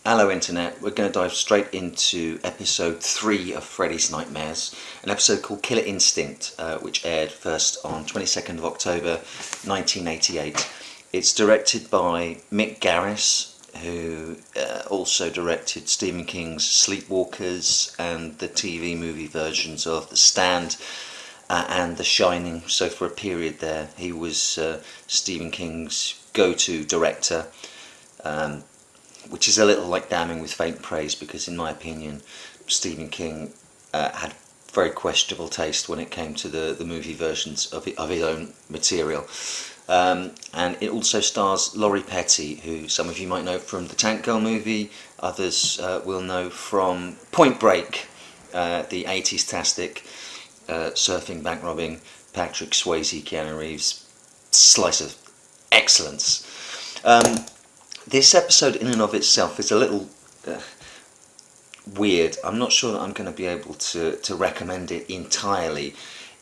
Hello Internet, we're going to dive straight into episode 3 of Freddy's Nightmares, an episode called Killer Instinct, which aired first on 22nd of October 1988. It's directed by Mick Garris, who also directed Stephen King's Sleepwalkers and the TV movie versions of The Stand and The Shining. So for a period there he was Stephen King's go-to director. Which is a little like damning with faint praise, because in my opinion Stephen King had very questionable taste when it came to the movie versions of his own material. And it also stars Laurie Petty, who some of you might know from the Tank Girl movie, others will know from Point Break, the 80s-tastic surfing, bank robbing, Patrick Swayze, Keanu Reeves slice of excellence. This episode in and of itself is a little weird. I'm not sure that I'm going to be able to recommend it entirely.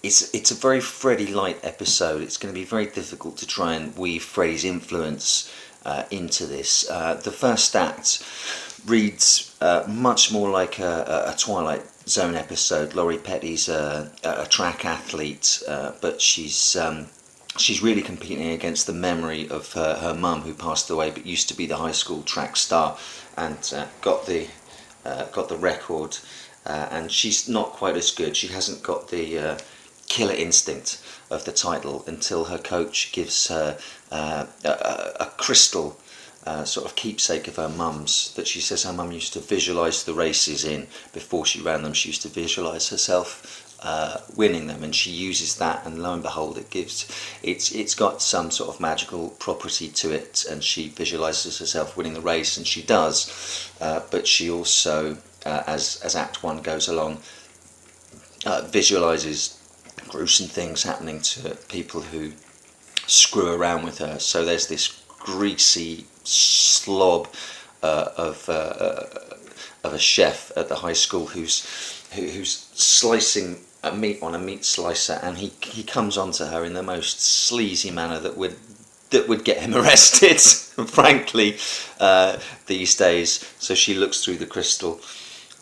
It's a very Freddy-light episode. It's going to be very difficult to try and weave Freddy's influence into this. The first act reads much more like a Twilight Zone episode. Laurie Petty's a track athlete, but she's really competing against the memory of her mum, who passed away but used to be the high school track star and got the record, and she's not quite as good. She hasn't got the killer instinct of the title until her coach gives her a crystal, sort of keepsake of her mum's, that she says her mum used to visualise the races in before she ran them. She used to visualise herself winning them, and she uses that, and lo and behold it's got some sort of magical property to it, and she visualizes herself winning the race, and she does, but she also as Act 1 goes along visualizes gruesome things happening to people who screw around with her. So there's this greasy slob of a chef at the high school who's slicing a meat on a meat slicer, and he comes onto her in the most sleazy manner that would get him arrested, frankly, these days. So she looks through the crystal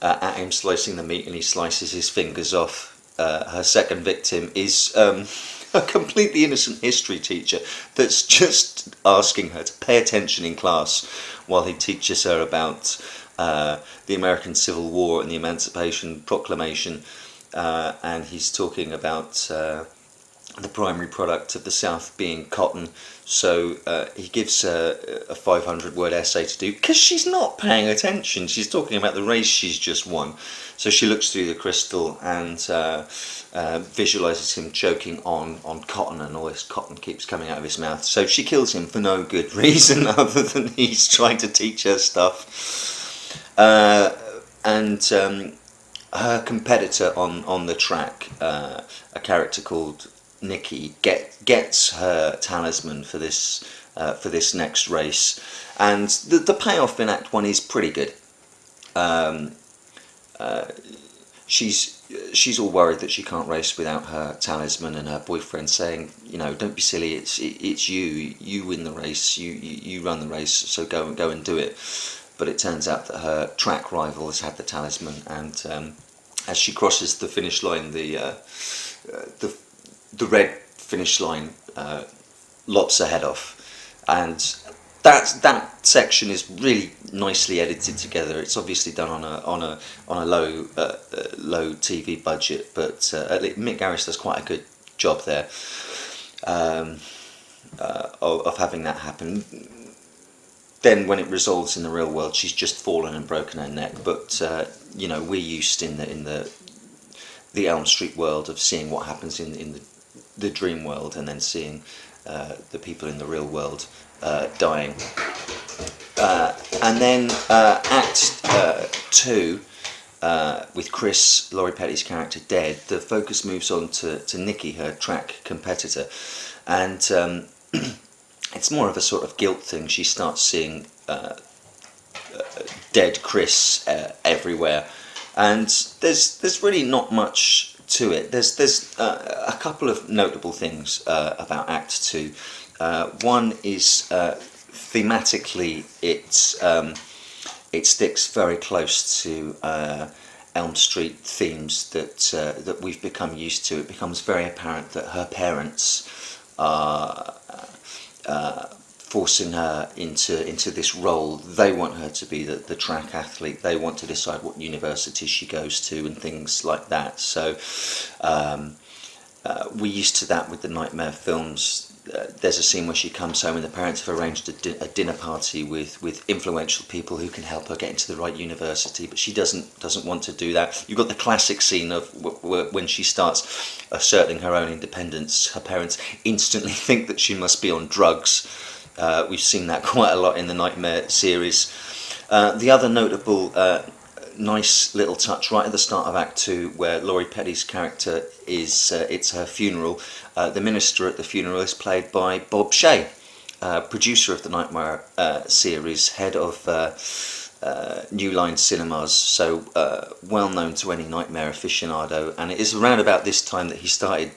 at him slicing the meat, and he slices his fingers off. Her second victim is a completely innocent history teacher that's just asking her to pay attention in class while he teaches her about the American Civil War and the Emancipation Proclamation, and he's talking about the primary product of the South being cotton. So he gives her a 500-word essay to do, because she's not paying attention. She's talking about the race she's just won. So she looks through the crystal and visualizes him choking on cotton, and all this cotton keeps coming out of his mouth. So she kills him for no good reason other than he's trying to teach her stuff. And her competitor on the track, a character called Nikki, gets her talisman for this next race, and the payoff in Act 1 is pretty good. She's all worried that she can't race without her talisman, and her boyfriend saying, don't be silly, it's you win the race, you run the race, so go and do it. But it turns out that her track rival has had the talisman, and as she crosses the finish line, the red finish line lops her head off, and that section is really nicely edited together. It's obviously done on a low TV budget, but Mick Garris does quite a good job there of having that happen. Then when it resolves in the real world, she's just fallen and broken her neck. But we're used in the Elm Street world of seeing what happens in the dream world, and then seeing the people in the real world dying. And then Act 2, with Chris, Laurie Petty's character, dead, the focus moves on to Nikki, her track competitor, and it's more of a sort of guilt thing. She starts seeing dead Chris everywhere, and there's really not much to it. There's a couple of notable things about Act 2. One is thematically it sticks very close to Elm Street themes that we've become used to. It becomes very apparent that her parents are forcing her into this role. They want her to be the track athlete. They want to decide what university she goes to and things like that. So we're used to that with the Nightmare films. There's a scene where she comes home and the parents have arranged a dinner party with influential people who can help her get into the right university, but she doesn't want to do that. You've got the classic scene of when she starts asserting her own independence. Her parents instantly think that she must be on drugs. We've seen that quite a lot in the Nightmare series. The other notable nice little touch right at the start of Act 2, where Laurie Petty's character is, it's her funeral. The minister at the funeral is played by Bob Shaye, producer of the Nightmare series, head of New Line Cinemas, so well known to any Nightmare aficionado. And it is around about this time that he started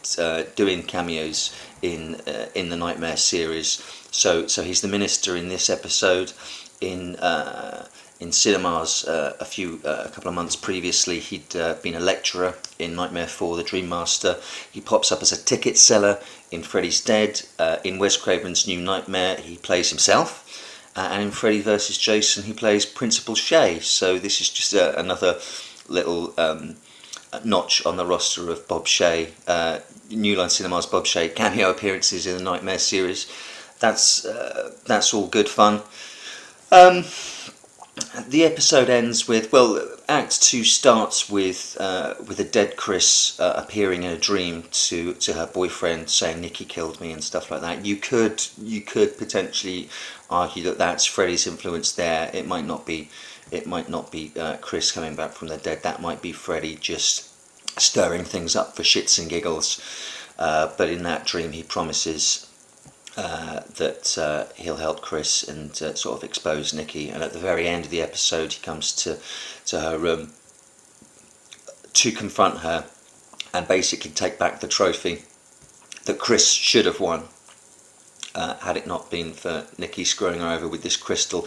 doing cameos in the Nightmare series. So he's the minister in this episode. In cinemas a couple of months previously, he'd been a lecturer in Nightmare 4, The Dream Master. He pops up as a ticket seller in Freddy's Dead. In Wes Craven's New Nightmare, he plays himself. And in Freddy vs. Jason, he plays Principal Shaye. So this is just another little notch on the roster of Bob Shaye. New Line Cinemas Bob Shaye cameo appearances in the Nightmare series. That's all good fun. The episode ends with, well, Act 2 starts with a dead Chris appearing in a dream to her boyfriend, saying Nikki killed me and stuff like that. You could potentially argue that that's Freddy's influence there. It might not be Chris coming back from the dead. That might be Freddy just stirring things up for shits and giggles. But in that dream, he promises that he'll help Chris and sort of expose Nikki. And at the very end of the episode, he comes to her room to confront her and basically take back the trophy that Chris should have won had it not been for Nikki screwing her over with this crystal.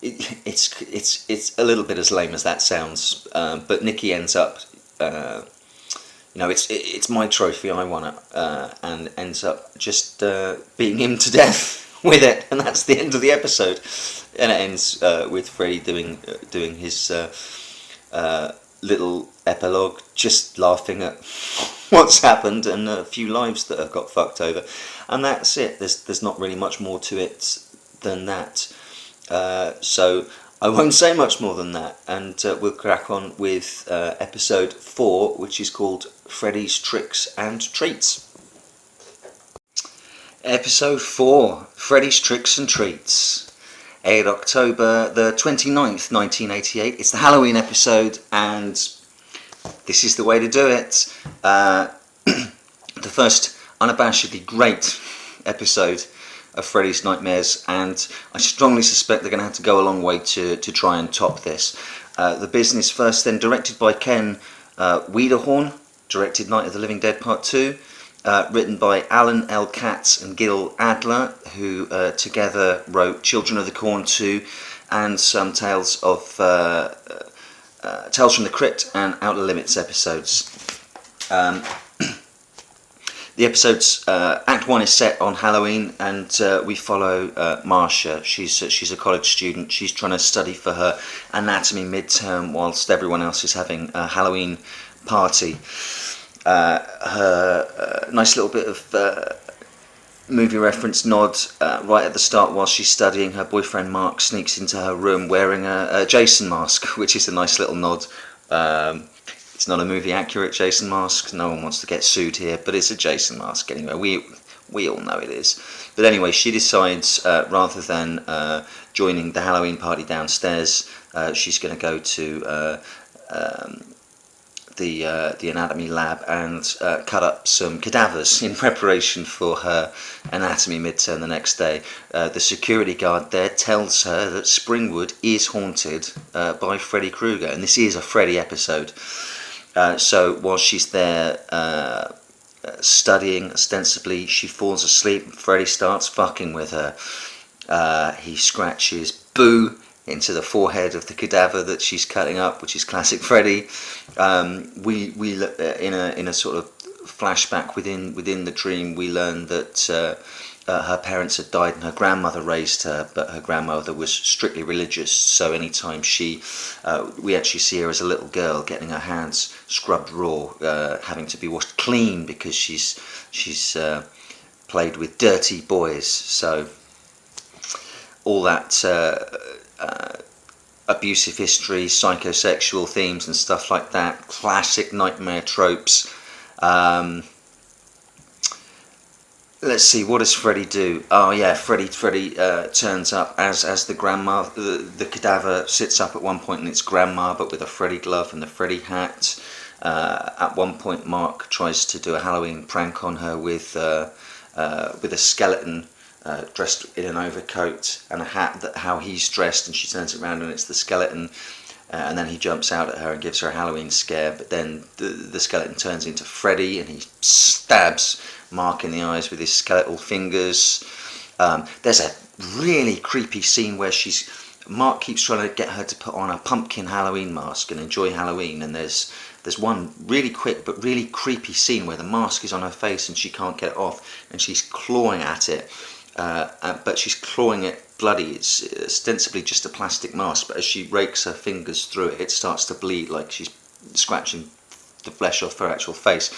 It's a little bit as lame as that sounds, but Nikki ends up it's my trophy, I won it, and ends up just beating him to death with it, and that's the end of the episode. And it ends with Freddy doing his little epilogue, just laughing at what's happened and a few lives that have got fucked over, and that's it. There's not really much more to it than that. So I won't say much more than that, and we'll crack on with episode 4, which is called Freddy's Tricks and Treats. Episode 4, Freddy's Tricks and Treats. Aired October the 29th, 1988. It's the Halloween episode, and this is the way to do it. The first unabashedly great episode of Freddy's Nightmares, and I strongly suspect they're going to have to go a long way to try and top this. The Business First, then directed by Ken Wiederhorn, directed Night of the Living Dead Part 2, written by Alan L. Katz and Gil Adler, who together wrote Children of the Corn 2 and some Tales from the Crypt and Outer Limits episodes. The episode's Act 1 is set on Halloween, and we follow Marcia. She's a college student. She's trying to study for her anatomy midterm whilst everyone else is having a Halloween party. Her nice little bit of movie reference nod right at the start while she's studying. Her boyfriend Mark sneaks into her room wearing a Jason mask, which is a nice little nod. It's not a movie accurate Jason mask. No one wants to get sued here, but it's a Jason mask anyway. We all know it is. But anyway, she decides rather than joining the Halloween party downstairs, she's going to go to the anatomy lab and cut up some cadavers in preparation for her anatomy midterm the next day. The security guard there tells her that Springwood is haunted by Freddy Krueger, and this is a Freddy episode. So while she's there studying, ostensibly, she falls asleep and Freddy starts fucking with her. He scratches Boo into the forehead of the cadaver that she's cutting up, which is classic Freddy. We in a sort of flashback within the dream, we learn that her parents had died and her grandmother raised her, but her grandmother was strictly religious, so anytime we actually see her as a little girl getting her hands scrubbed raw, having to be washed clean because she's played with dirty boys. So all that abusive history, psychosexual themes and stuff like that, classic nightmare tropes. Let's see, what does Freddy do? Oh yeah, Freddy turns up as the grandma. The cadaver sits up at one point and it's grandma, but with a Freddy glove and the Freddy hat. At one point, Mark tries to do a Halloween prank on her with a skeleton dressed in an overcoat and a hat, how he's dressed, and she turns it around and it's the skeleton. And then he jumps out at her and gives her a Halloween scare, but then the skeleton turns into Freddy and he stabs Mark in the eyes with his skeletal fingers. There's a really creepy scene where Mark keeps trying to get her to put on a pumpkin Halloween mask and enjoy Halloween, and there's one really quick but really creepy scene where the mask is on her face and she can't get it off, and she's clawing at it, but she's clawing it bloody. It's ostensibly just a plastic mask, but as she rakes her fingers through it, it starts to bleed like she's scratching the flesh off her actual face.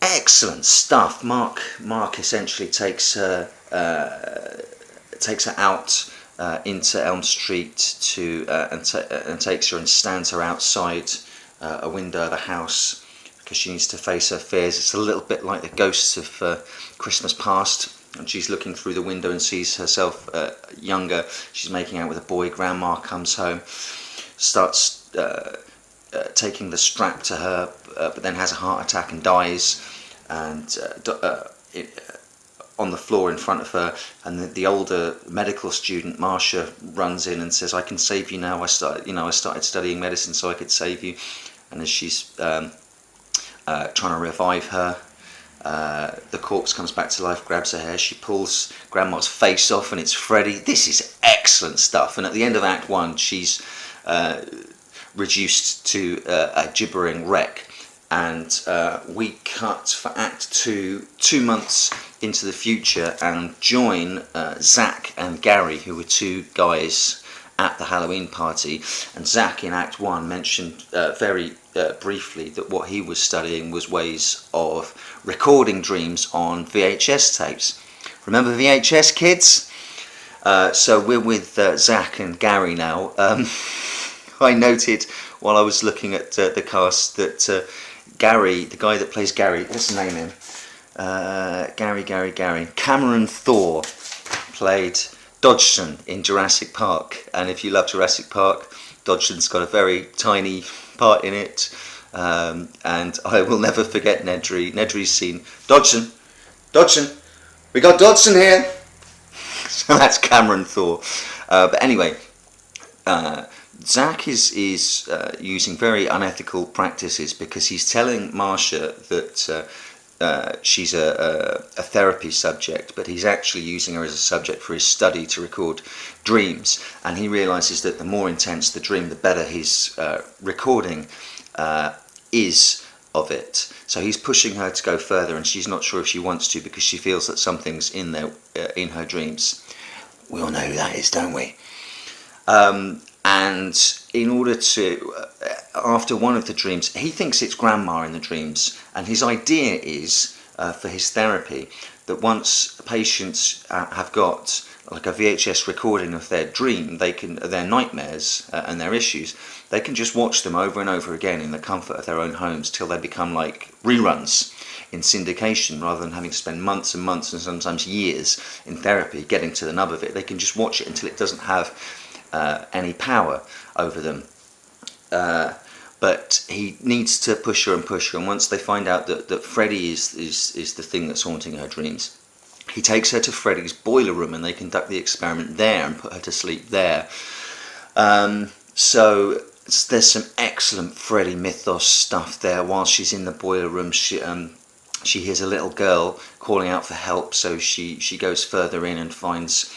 Excellent stuff. Mark essentially takes her out into Elm Street and takes her and stands her outside a window of a house because she needs to face her fears. It's a little bit like the ghosts of Christmas Past, and she's looking through the window and sees herself younger. She's making out with a boy. Grandma comes home, starts taking the strap to her, but then has a heart attack and dies. And on the floor in front of her, and the older medical student Marcia runs in and says, "I can save you now. I started studying medicine so I could save you." And as she's trying to revive her, the corpse comes back to life, grabs her hair, she pulls Grandma's face off, and it's Freddy. This is excellent stuff. And at the end of Act 1, she's reduced to a gibbering wreck. And we cut for Act 2, 2 months into the future, and join Zach and Gary, who were two guys at the Halloween party. And Zach in Act 1 mentioned very briefly that what he was studying was ways of recording dreams on VHS tapes. Remember VHS, kids? So we're with Zach and Gary now. I noted while I was looking at the cast that Gary, the guy that plays Gary, what's the name him? Gary. Cameron Thor played Dodgson in Jurassic Park, and if you love Jurassic Park, Dodgson's got a very tiny part in it, and I will never forget Nedry's scene. Dodgson, we got Dodgson here. So that's Cameron Thor. But anyway, Zach is using very unethical practices because he's telling Marcia that she's a therapy subject, but he's actually using her as a subject for his study to record dreams. And he realizes that the more intense the dream, the better his recording is of it. So he's pushing her to go further, and she's not sure if she wants to because she feels that something's in there in her dreams. We all know who that is, don't we? And in order to, after one of the dreams, he thinks it's Grandma in the dreams, and his idea is, for his therapy, that once patients have got like a VHS recording of their dream, their nightmares and their issues, they can just watch them over and over again in the comfort of their own homes till they become like reruns in syndication, rather than having to spend months and months and sometimes years in therapy getting to the nub of it. They can just watch it until it doesn't have any power over them. But he needs to push her, and once they find out that Freddy is the thing that's haunting her dreams, he takes her to Freddy's boiler room and they conduct the experiment there and put her to sleep there. So there's some excellent Freddy mythos stuff there. While she's in the boiler room, she hears a little girl calling out for help, so she goes further in and finds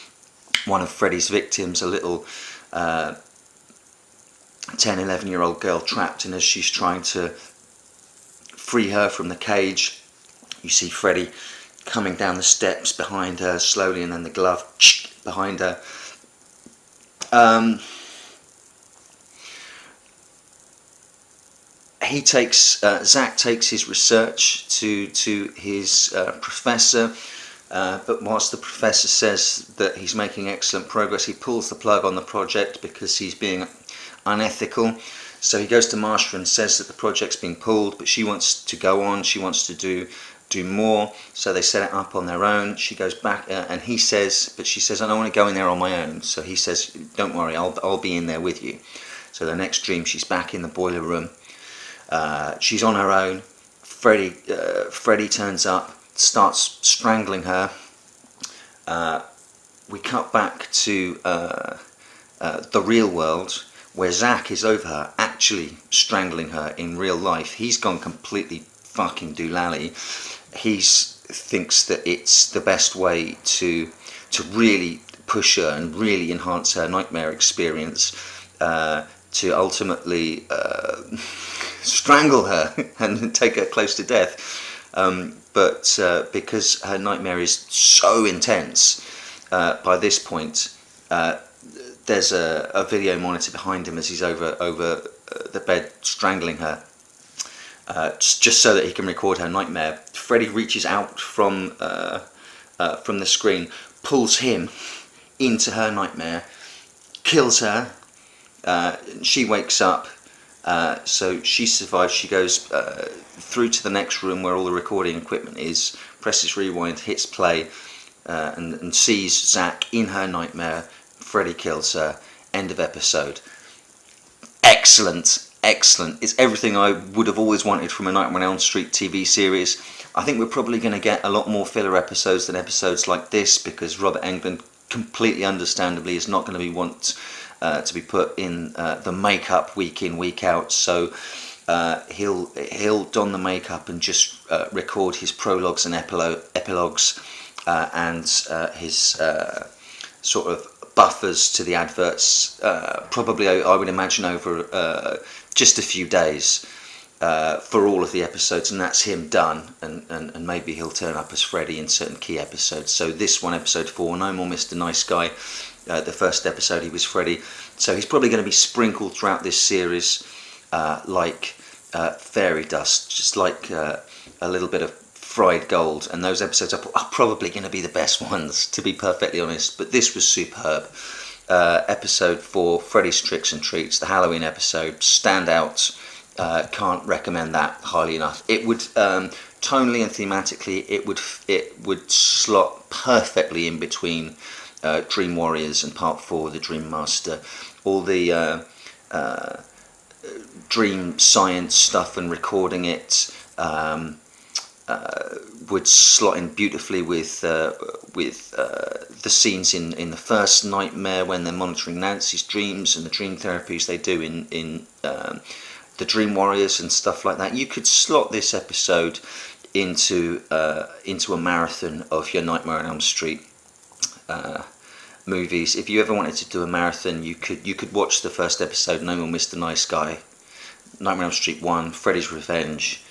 one of Freddy's victims, a little 10, 11-year-old girl trapped, and as she's trying to free her from the cage, you see Freddy coming down the steps behind her slowly, and then the glove behind her. Zach takes his research to his professor, but whilst the professor says that he's making excellent progress, he pulls the plug on the project because he's being unethical. So he goes to Marsha and says that the project's been pulled, but she wants to go on, she wants to do more, so they set it up on their own. She goes back, and he says, but she says, I don't want to go in there on my own. So he says, don't worry, I'll be in there with you. So the next dream, she's back in the boiler room. She's on her own. Freddy turns up, starts strangling her. We cut back to the real world, where Zach is over her, actually strangling her in real life. He's gone completely fucking doolally. He thinks that it's the best way to really push her and really enhance her nightmare experience, to ultimately strangle her and take her close to death. But because her nightmare is so intense, by this point, there's a video monitor behind him as he's over the bed strangling her, just so that he can record her nightmare. Freddy reaches out from the screen, pulls him into her nightmare, kills her. She wakes up, so she survives. She goes through to the next room where all the recording equipment is, presses rewind, hits play, and sees Zach in her nightmare. Freddy kills her. End of episode. Excellent, excellent. It's everything I would have always wanted from a Nightmare on Elm Street TV series. I think we're probably going to get a lot more filler episodes than episodes like this, because Robert Englund, completely understandably, is not going to be to be put in the makeup week in, week out. So he'll don the makeup and just record his prologues and epilogues, and his sort of buffers to the adverts, probably I would imagine over just a few days for all of the episodes, and that's him done, and maybe he'll turn up as Freddy in certain key episodes. So this one, episode 4, No More Mr. Nice Guy, the first episode he was Freddy, so he's probably going to be sprinkled throughout this series like fairy dust, just like a little bit of fried gold, and those episodes are probably going to be the best ones, to be perfectly honest. But this was superb. Episode 4, Freddy's Tricks and Treats, the Halloween episode, stand out. Can't recommend that highly enough. It would tonally and thematically, it would slot perfectly in between Dream Warriors and Part 4, The Dream Master. All the dream science stuff and recording it would slot in beautifully with the scenes in the first Nightmare when they're monitoring Nancy's dreams, and the dream therapies they do in the Dream Warriors and stuff like that. You could slot this episode into a marathon of your Nightmare on Elm Street movies. If you ever wanted to do a marathon, you could watch the first episode, No More Mr. Nice Guy, Nightmare on Elm Street 1, Freddy's Revenge,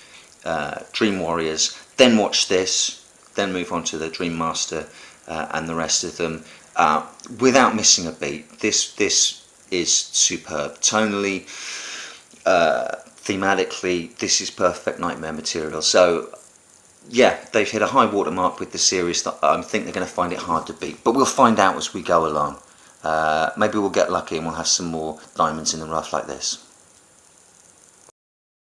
Dream Warriors, then watch this, then move on to the Dream Master and the rest of them, without missing a beat. This is superb. Tonally, thematically, this is perfect Nightmare material. So yeah, they've hit a high watermark with the series that I think they're going to find it hard to beat, but we'll find out as we go along. Maybe we'll get lucky and we'll have some more diamonds in the rough like this.